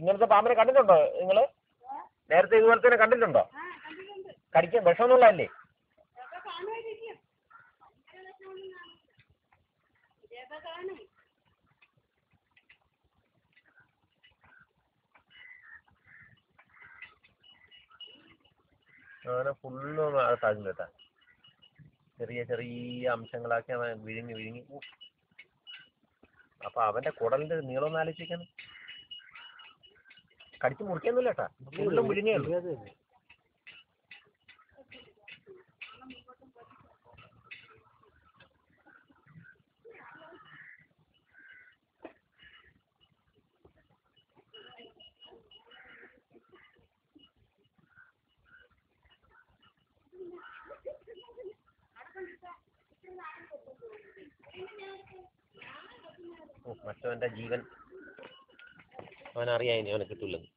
ഇങ്ങനത്തെ പാമ്പിനെ കണ്ടിട്ടുണ്ടോ നിങ്ങൾ? നേരത്തെ ഇതുപോലെ തന്നെ കണ്ടിട്ടുണ്ടോ? കടിക്കാൻ വിഷമൊന്നുള്ളതല്ലേ? അങ്ങനെ ഫുള്ളും അകത്താകും കേട്ടാ. ചെറിയ ചെറിയ അംശങ്ങളാക്കി അവൻ വിഴുങ്ങി വിഴുങ്ങി. അപ്പൊ അവന്റെ കുടലിന്റെ നീളം ഒന്ന് ആലോചിക്കാണ്. കടിച്ചു മുറിക്കൊന്നുമില്ല കേട്ടാ, ഫുള്ളും വിഴുങ്ങിയുള്ളൂ. മറ്റവന്റെ ജീവൻ അവനറിയാം, ഇനി അവനെ കിട്ടൂലെന്ന്.